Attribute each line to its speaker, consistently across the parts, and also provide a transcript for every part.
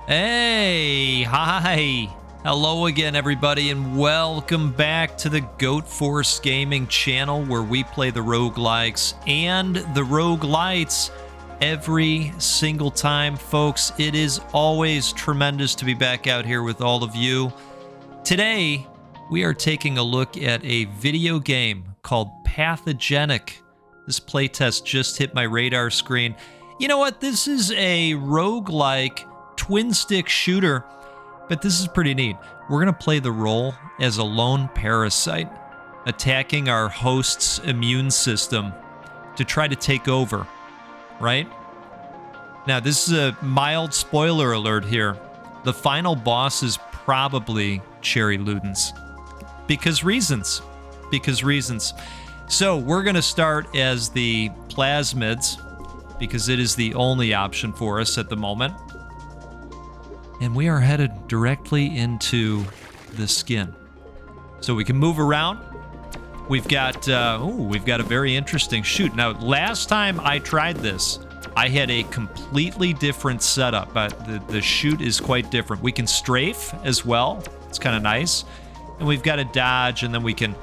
Speaker 1: Hey, hi. Hello again, everybody, and welcome back to the Goat Force Gaming channel where we play the roguelikes and the roguelites every single time, folks. It is always tremendous to be back out here with all of you. Today, we are taking a look at a video game called Pathogenic. This playtest just hit my radar screen. You know what? This is a roguelike twin stick shooter, but this is pretty neat. We're going to play the role as a lone parasite, attacking our host's immune system to try to take over, right? Now, this is a mild spoiler alert here. The final boss is probably Cherry Ludens. Because reasons. So, we're going to start as the plasmids, because it is the only option for us at the moment. And we are headed directly into the skin. So we can move around. We've got a very interesting shoot. Now, last time I tried this, I had a completely different setup, but the shoot is quite different. We can strafe as well. It's kind of nice. And we've got a dodge, and then we can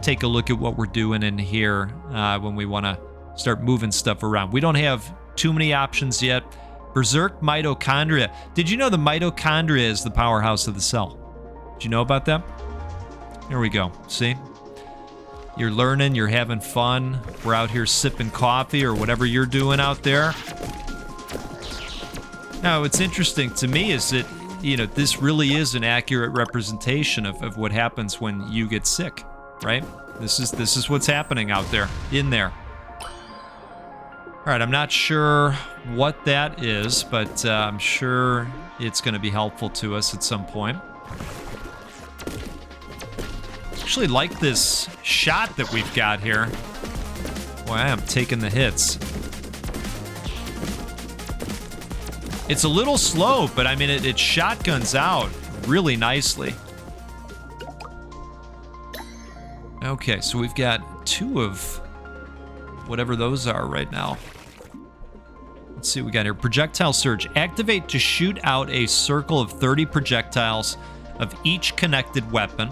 Speaker 1: take a look at what we're doing in here when we want to start moving stuff around. We don't have too many options yet. Berserk mitochondria. Did you know the mitochondria is the powerhouse of the cell? Did you know about that? Here we go. See? You're learning, you're having fun. We're out here sipping coffee or whatever you're doing out there. Now, what's interesting to me is that, you know, this really is an accurate representation of what happens when you get sick, right? This is what's happening out there, in there. All right, I'm not sure what that is, but I'm sure it's going to be helpful to us at some point. Actually like this shot that we've got here. Boy, I am taking the hits. It's a little slow, but I mean, it shotguns out really nicely. Okay, so we've got two of whatever those are right now. Let's see what we got here. Projectile surge. Activate to shoot out a circle of 30 projectiles of each connected weapon.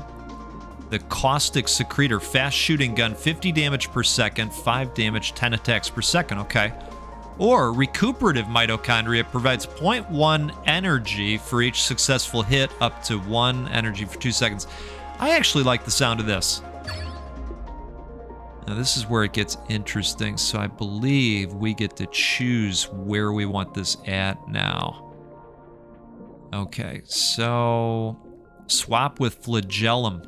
Speaker 1: The caustic secretor. Fast shooting gun. 50 damage per second. 5 damage. 10 attacks per second. Okay. Or recuperative mitochondria provides 0.1 energy for each successful hit, up to 1 energy for 2 seconds. I actually like the sound of this. Now, this is where it gets interesting, so I believe we get to choose where we want this at now. Okay, so swap with flagellum.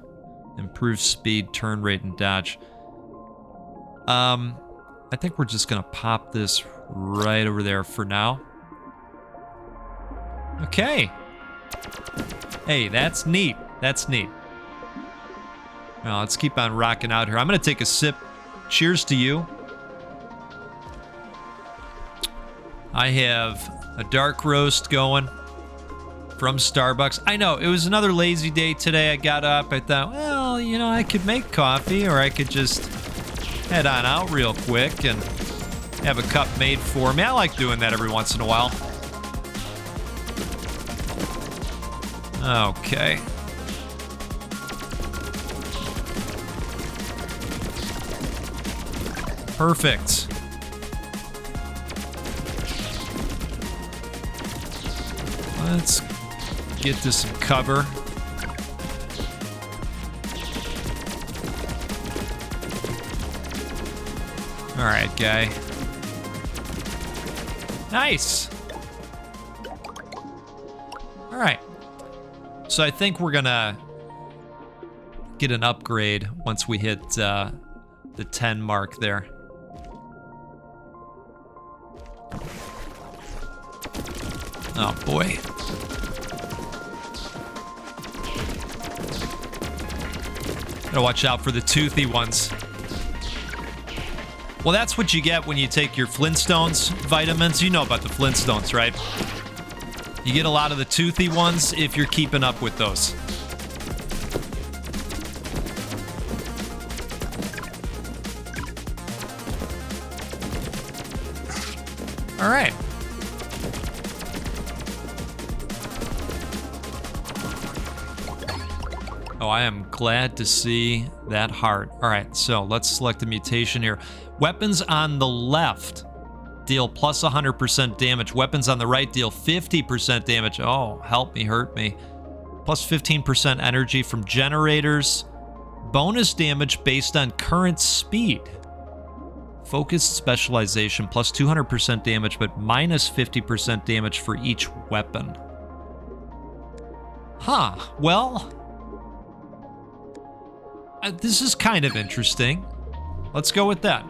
Speaker 1: Improve speed, turn rate, and dodge. I think we're just going to pop this right over there for now. Okay. Hey, that's neat. That's neat. Well, let's keep on rocking out here. I'm going to take a sip. Cheers to you. I have a dark roast going from Starbucks. I know, it was another lazy day today. I got up. I thought, well, you know, I could make coffee, or I could just head on out real quick and have a cup made for me. I like doing that every once in a while. Okay. Perfect. Let's get to some cover. All right, guy. Nice. All right. So I think we're gonna get an upgrade once we hit the 10 mark there. Oh boy. Gotta watch out for the toothy ones. Well, that's what you get when you take your Flintstones vitamins. You know about the Flintstones, right? You get a lot of the toothy ones if you're keeping up with those. All right. Oh, I am glad to see that heart. All right, so let's select a mutation here. Weapons on the left deal plus 100% damage. Weapons on the right deal 50% damage. Oh, help me, hurt me. Plus 15% energy from generators. Bonus damage based on current speed. Focused specialization plus 200% damage, but minus 50% damage for each weapon. Huh, well, this is kind of interesting. Let's go with that.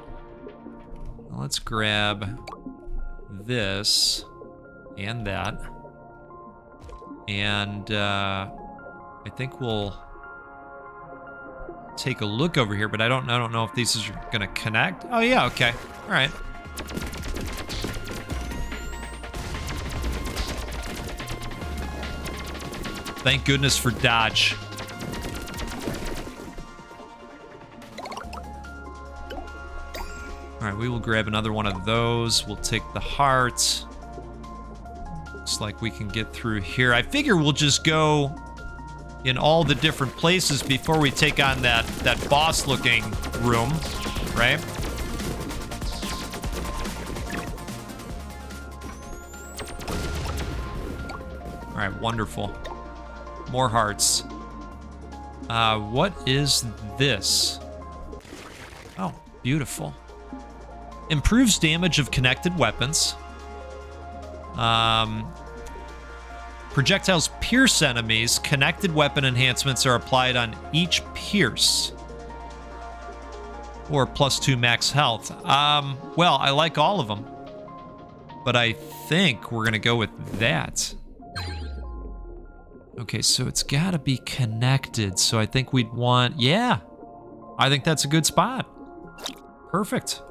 Speaker 1: Let's grab this and that. And I think we'll take a look over here, but I don't know if these are gonna connect. Oh yeah, okay. All right. Thank goodness for dodge. All right, we will grab another one of those. We'll take the heart. Looks like we can get through here. I figure we'll just go in all the different places before we take on that boss-looking room, right? All right, wonderful. More hearts. What is this? Oh, beautiful. Improves damage of connected weapons. Projectiles pierce enemies. Connected weapon enhancements are applied on each pierce. Or plus 2 max health. Well, I like all of them. But I think we're going to go with that. Okay, so it's got to be connected. So I think we'd want... Yeah. I think that's a good spot. Perfect.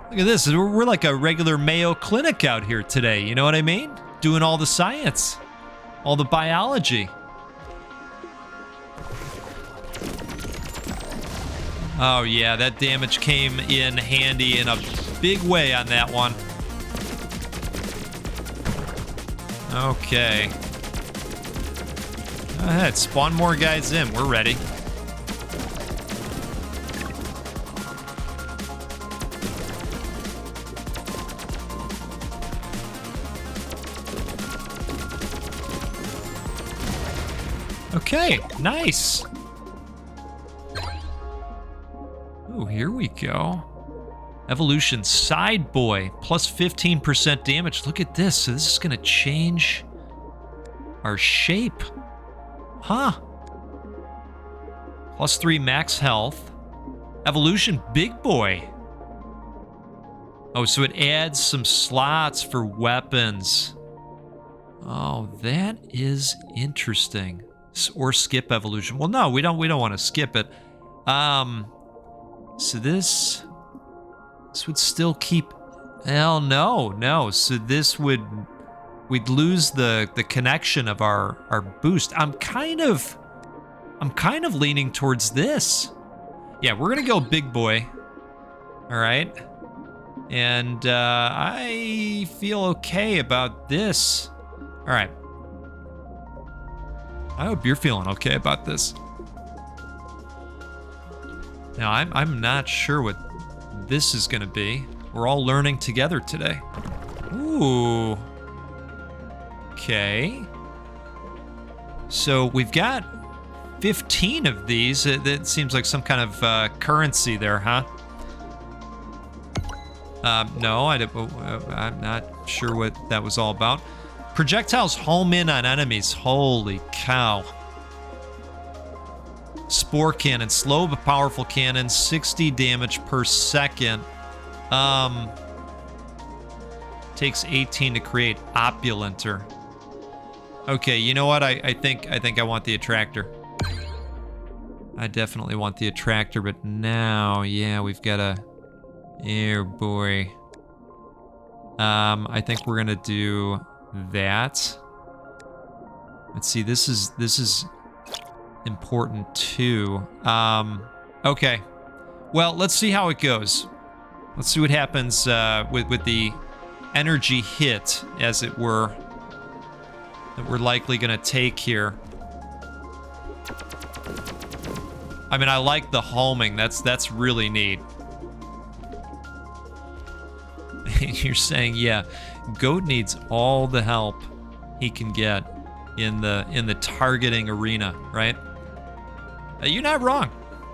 Speaker 1: Look at this. We're like a regular Mayo Clinic out here today. You know what I mean? Doing all the science. All the biology. Oh, yeah. That damage came in handy in a big way on that one. Okay. Go ahead. Spawn more guys in. We're ready. Okay, nice. Oh, here we go. Evolution Side Boy, plus 15% damage. Look at this. So this is going to change our shape. Huh. Plus 3 max health. Evolution Big Boy. Oh, so it adds some slots for weapons. Oh, that is interesting. Or skip evolution. Well, no, we don't want to skip it. So this would still keep. Hell no. So this we'd lose the connection of our boost. I'm kind of leaning towards this. Yeah, we're gonna go Big Boy. All right, and I feel okay about this. All right. I hope you're feeling okay about this. Now, I'm not sure what this is going to be. We're all learning together today. Ooh. Okay. So we've got 15 of these. It seems like some kind of currency there, huh? No, I'm not sure what that was all about. Projectiles home in on enemies. Holy cow. Spore cannon. Slow but powerful cannon. 60 damage per second. Takes 18 to create. Opulenter. Okay, you know what? I think I want the attractor. I definitely want the attractor, but now, yeah, we've got a... Oh, boy. I think we're gonna do... that. Let's see, this is important too. Okay. Well, let's see how it goes. Let's see what happens with the energy hit, as it were. that we're likely going to take here. I mean, I like the homing. That's really neat. You're saying, yeah, Goat needs all the help he can get in the targeting arena, right? You're not wrong.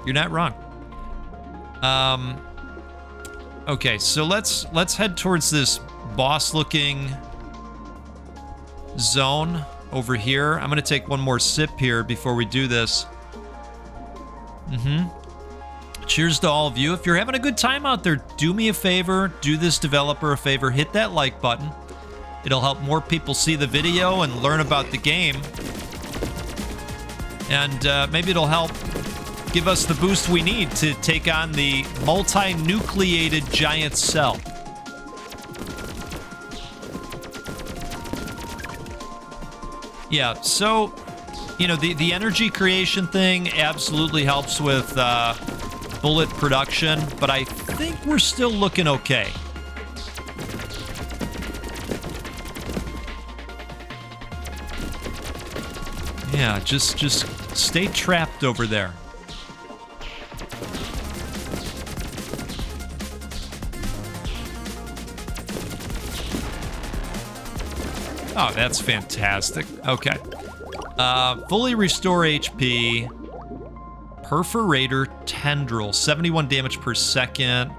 Speaker 1: You're not wrong. Okay, so let's head towards this boss-looking zone over here. I'm gonna take one more sip here before we do this. Cheers to all of you. If you're having a good time out there, do me a favor, do this developer a favor, hit that like button. It'll help more people see the video and learn about the game. And maybe it'll help give us the boost we need to take on the multinucleated giant cell. Yeah, so, you know, the energy creation thing absolutely helps with bullet production, but I think we're still looking okay. Yeah, just stay trapped over there. Oh, that's fantastic. Okay. Fully restore HP. Perforator Tendril. 71 damage per second.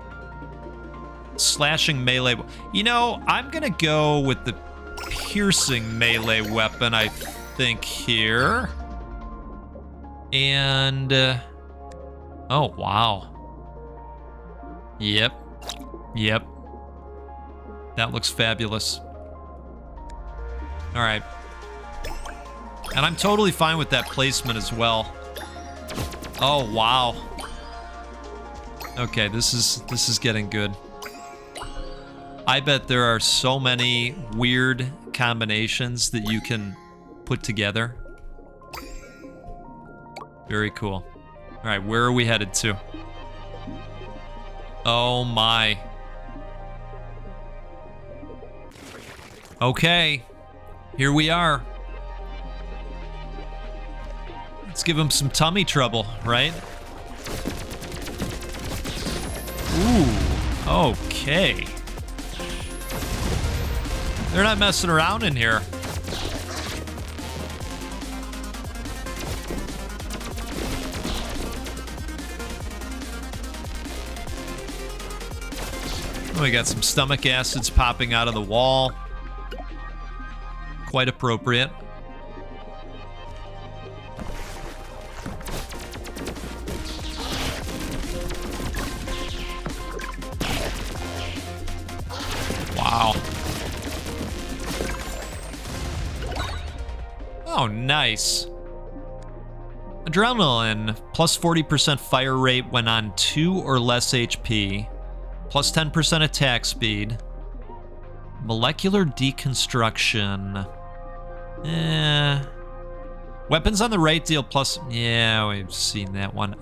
Speaker 1: Slashing melee. You know, I'm going to go with the piercing melee weapon, I think, here. And... oh, wow. Yep. Yep. That looks fabulous. All right. And I'm totally fine with that placement as well. Oh, wow. Okay, this is getting good. I bet there are so many weird combinations that you can put together. Very cool. All right, where are we headed to? Oh my. Okay. Here we are. Let's give him some tummy trouble, right? Ooh, okay. They're not messing around in here. We got some stomach acids popping out of the wall. Quite appropriate. Wow. Oh, nice. Adrenaline, plus 40% fire rate when on 2 or less HP. Plus 10% attack speed. Molecular deconstruction. Weapons on the right deal plus... yeah, we've seen that one.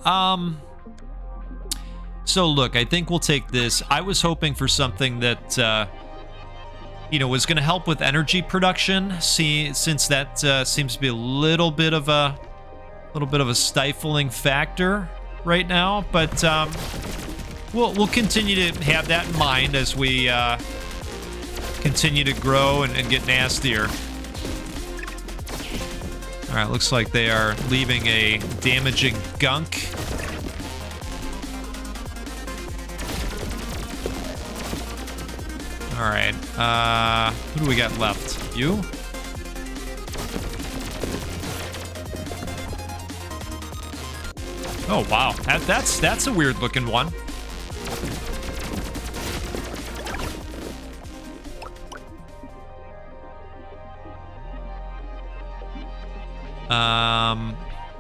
Speaker 1: So look, I think we'll take this. I was hoping for something that, you know, was going to help with energy production. See, since that seems to be a little bit of a stifling factor right now. But we'll continue to have that in mind as we continue to grow and get nastier. All right, looks like they are leaving a damaging gunk. All right, who do we got left? You? Oh wow, that's a weird looking one.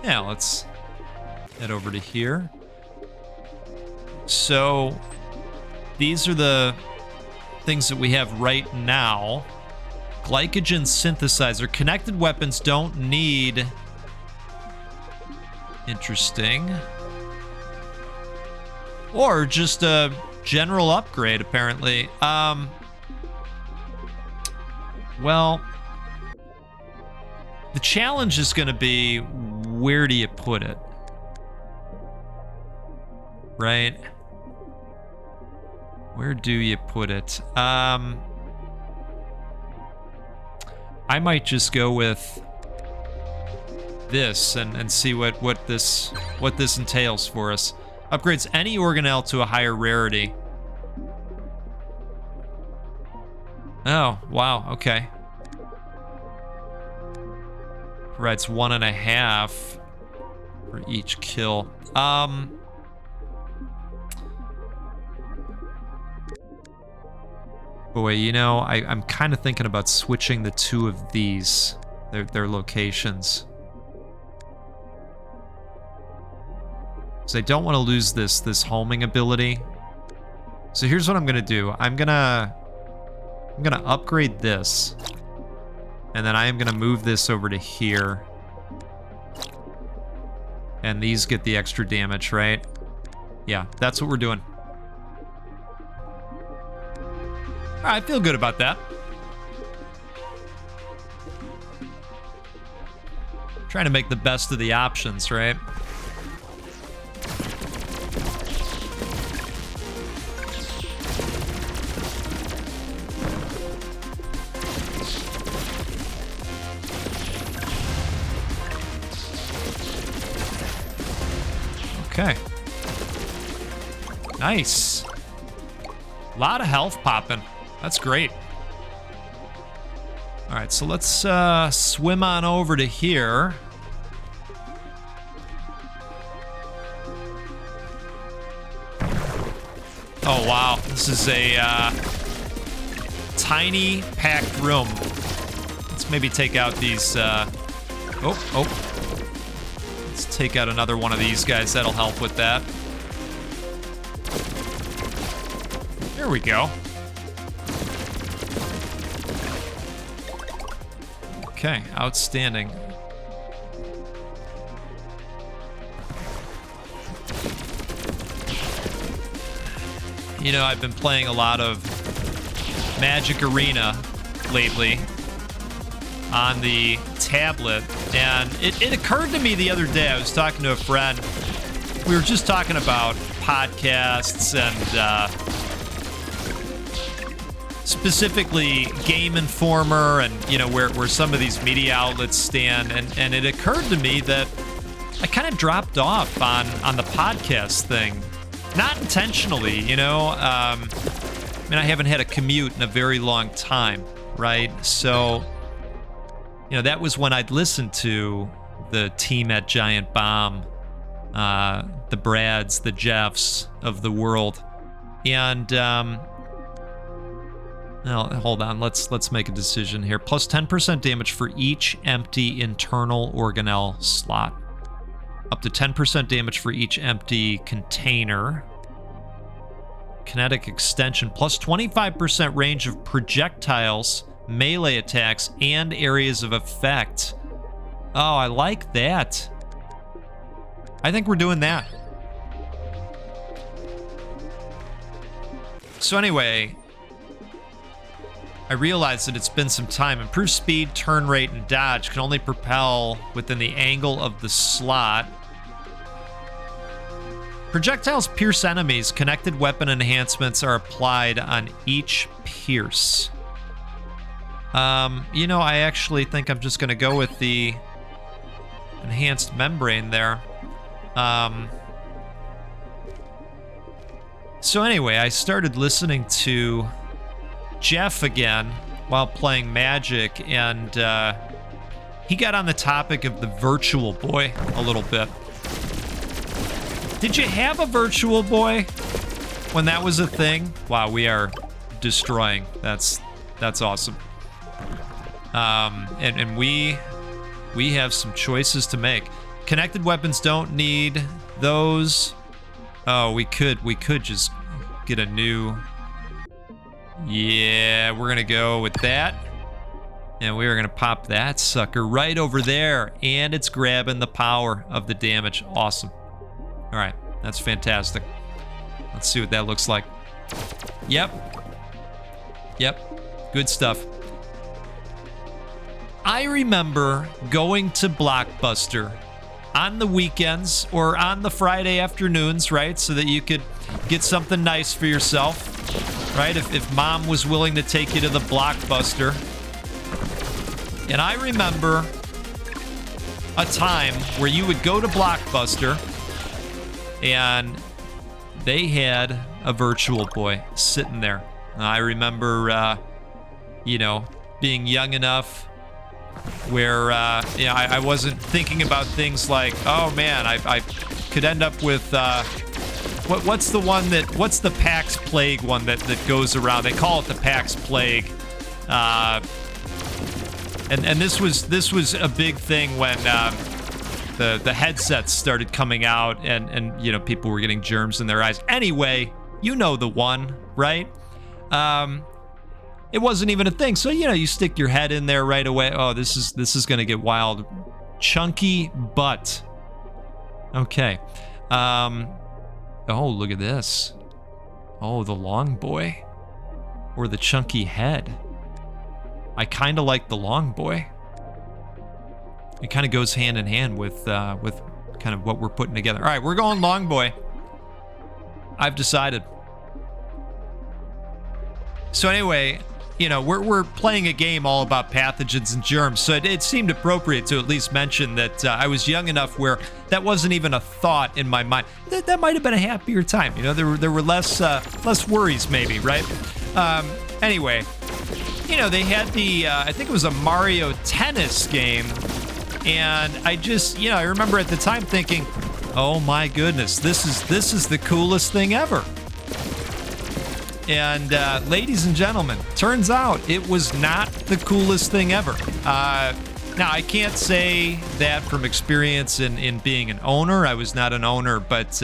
Speaker 1: Yeah, let's head over to here. So these are the things that we have right now. Glycogen synthesizer. Connected weapons don't need... interesting. Or just a general upgrade, apparently. Well... The challenge is going to be, where do you put it? Right? Where do you put it? I might just go with this and see what this entails for us. Upgrades any organelle to a higher rarity. Oh, wow, okay. Provides 1.5 for each kill. Boy, you know, I'm kind of thinking about switching the two of these, their locations. So I don't want to lose this homing ability. So here's what I'm gonna do. I'm gonna upgrade this, and then I am gonna move this over to here. And these get the extra damage, right? Yeah, that's what we're doing. All right, I feel good about that. Trying to make the best of the options, right? Okay. Nice. A lot of health popping. That's great. All right, so let's swim on over to here. Oh, wow. This is a tiny, packed room. Let's maybe take out these... Oh. Let's take out another one of these guys. That'll help with that. There we go. Okay, outstanding. You know, I've been playing a lot of Magic Arena lately on the tablet, and it occurred to me the other day, I was talking to a friend, we were just talking about podcasts and specifically Game Informer and, you know, where some of these media outlets stand, and it occurred to me that I kind of dropped off on the podcast thing. Not intentionally, you know. I mean, I haven't had a commute in a very long time, right? So, you know, that was when I'd listened to the team at Giant Bomb, the Brads, the Jeffs of the world. And, now, hold on, let's make a decision here. Plus 10% damage for each empty internal organelle slot. Up to 10% damage for each empty container. Kinetic extension. Plus 25% range of projectiles, melee attacks, and areas of effect. Oh, I like that. I think we're doing that. So anyway, I realized that it's been some time. Improved speed, turn rate, and dodge can only propel within the angle of the slot. Projectiles pierce enemies. Connected weapon enhancements are applied on each pierce. You know, I actually think I'm just going to go with the enhanced membrane there. So anyway, I started listening to Jeff again while playing Magic, and he got on the topic of the Virtual Boy a little bit. Did you have a Virtual Boy when that was a thing? Wow, we are destroying. That's awesome. And we have some choices to make. Connected weapons don't need those. Oh, we could just get a new. Yeah, we're gonna go with that. And we're gonna pop that sucker right over there. And it's grabbing the power of the damage. Awesome. All right, that's fantastic. Let's see what that looks like. Yep. Good stuff. I remember going to Blockbuster on the weekends or on the Friday afternoons, right? So that you could get something nice for yourself, right? If mom was willing to take you to the Blockbuster. And I remember a time where you would go to Blockbuster and they had a Virtual Boy sitting there. I remember, being young enough where, I wasn't thinking about things like, oh man, I could end up with, what's the Pax Plague one that goes around? They call it the Pax Plague. And this was a big thing when the headsets started coming out and people were getting germs in their eyes. Anyway, you know the one, right? It wasn't even a thing. So you stick your head in there right away. Oh, this is gonna get wild. Chunky butt. Okay. Oh, look at this. Oh, the long boy or the chunky head. I kind of like the long boy. It kind of goes hand in hand with kind of what we're putting together. All right, we're going long boy. I've decided. So anyway, we're playing a game all about pathogens and germs. So it seemed appropriate to at least mention that I was young enough where that wasn't even a thought in my mind. That might have been a happier time. There were less worries maybe, right? Anyway. They had the, I think it was a Mario Tennis game, and I remember at the time thinking, oh my goodness, this is the coolest thing ever. And ladies and gentlemen, turns out it was not the coolest thing ever. Now, I can't say that from experience in being an owner. I was not an owner, but,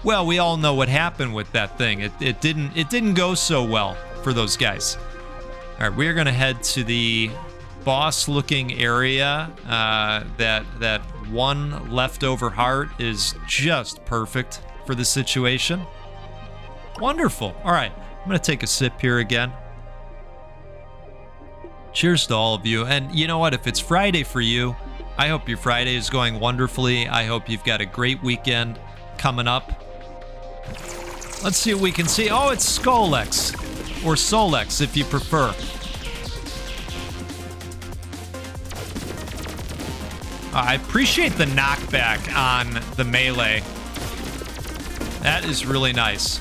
Speaker 1: well, we all know what happened with that thing. It didn't go so well for those guys. All right, we're going to head to the boss-looking area. That one leftover heart is just perfect for the situation. Wonderful. All right, I'm going to take a sip here again. Cheers to all of you. And you know what? If it's Friday for you, I hope your Friday is going wonderfully. I hope you've got a great weekend coming up. Let's see what we can see. Oh, it's Skolex. Or Solex, if you prefer. I appreciate the knockback on the melee. That is really nice.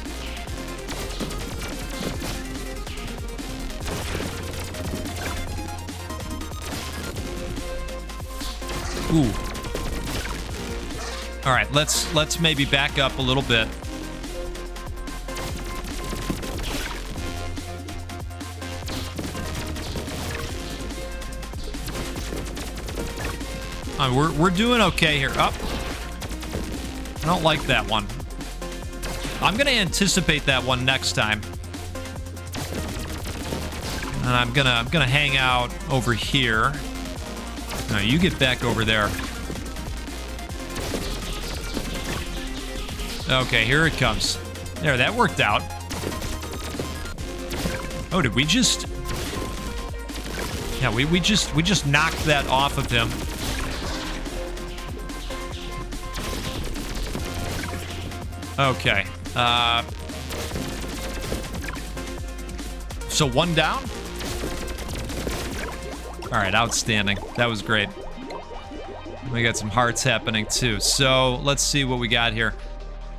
Speaker 1: Ooh. All right, let's maybe back up a little bit. We're doing okay here. I don't like that one. I'm gonna anticipate that one next time. And I'm gonna hang out over here. No, you get back over there. Okay, here it comes. There, that worked out. Oh, did we just? Yeah, we just knocked that off of him. Okay. So one down? All right, outstanding. That was great. We got some hearts happening too. So let's see what we got here.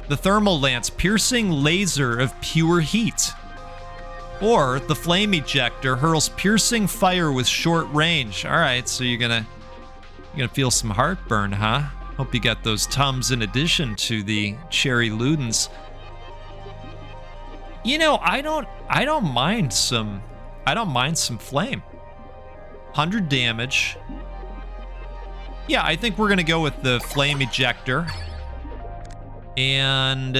Speaker 1: The thermal lance, piercing laser of pure heat. Or the flame ejector hurls piercing fire with short range. All right, so you're gonna feel some heartburn, huh? Hope you got those Tums in addition to the Cherry Ludens. I don't mind some flame. 100 damage. Yeah, I think we're gonna go with the flame ejector. And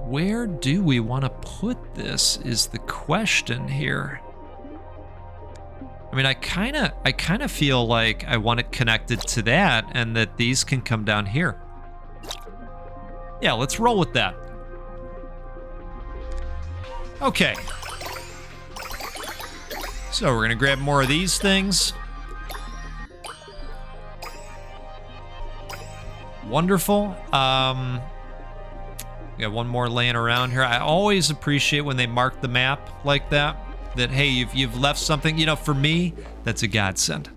Speaker 1: where do we want to put this is the question here. I mean, I kind of feel like I want it connected to that and that these can come down here. Yeah, let's roll with that. Okay. So we're gonna grab more of these things. Wonderful. We got one more laying around here. I always appreciate when they mark the map like that. That, hey, you've left something. You know, for me, that's a godsend.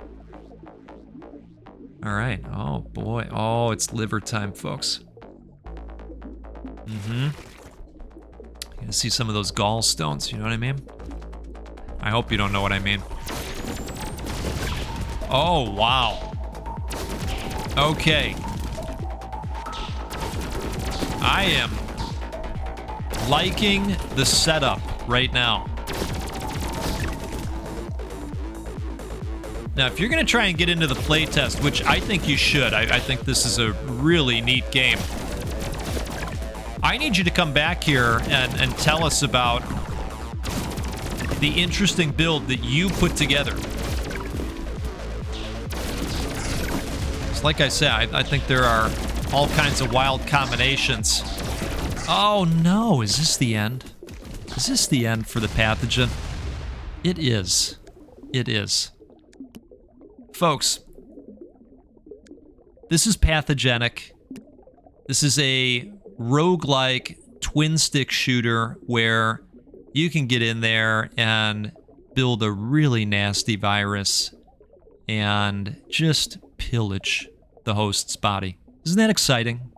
Speaker 1: All right. Oh, boy. Oh, it's liver time, folks. Mm-hmm. You're gonna see some of those gallstones, you know what I mean? I hope you don't know what I mean. Oh, wow. Okay. I am liking the setup right now. Now, if you're going to try and get into the playtest, which I think you should, I think this is a really neat game. I need you to come back here and tell us about the interesting build that you put together. It's like I said, I think there are all kinds of wild combinations. Oh no, is this the end? Is this the end for the pathogen? It is. It is. Folks, this is Pathogenic. This is a roguelike twin stick shooter where you can get in there and build a really nasty virus and just pillage the host's body. Isn't that exciting?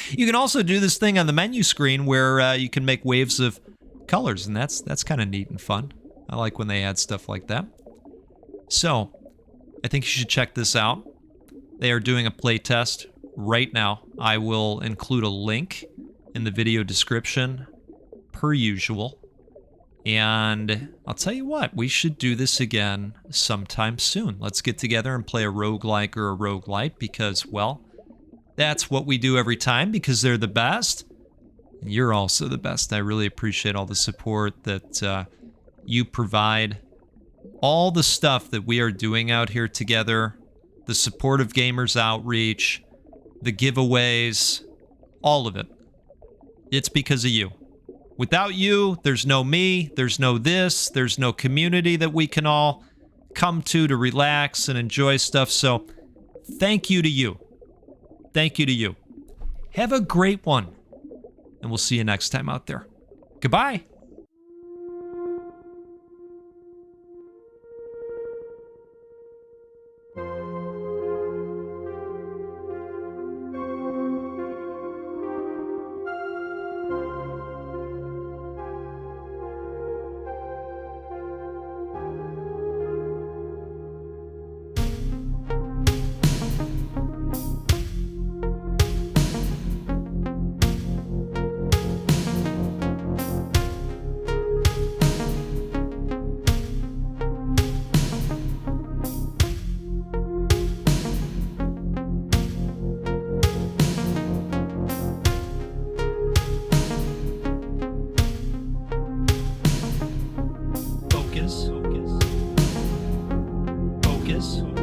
Speaker 1: You can also do this thing on the menu screen where you can make waves of colors, and that's kind of neat and fun. I like when they add stuff like that. So, I think you should check this out. They are doing a playtest right now. I will include a link in the video description, per usual. And I'll tell you what, we should do this again sometime soon. Let's get together and play a roguelike or a roguelite because, well, that's what we do every time because they're the best. And you're also the best. I really appreciate all the support that you provide. All the stuff that we are doing out here together, the support of Gamers Outreach, the giveaways, all of it. It's because of you. Without you, there's no me, there's no this, there's no community that we can all come to relax and enjoy stuff. So thank you to you. Thank you to you. Have a great one. And we'll see you next time out there. Goodbye. Focus.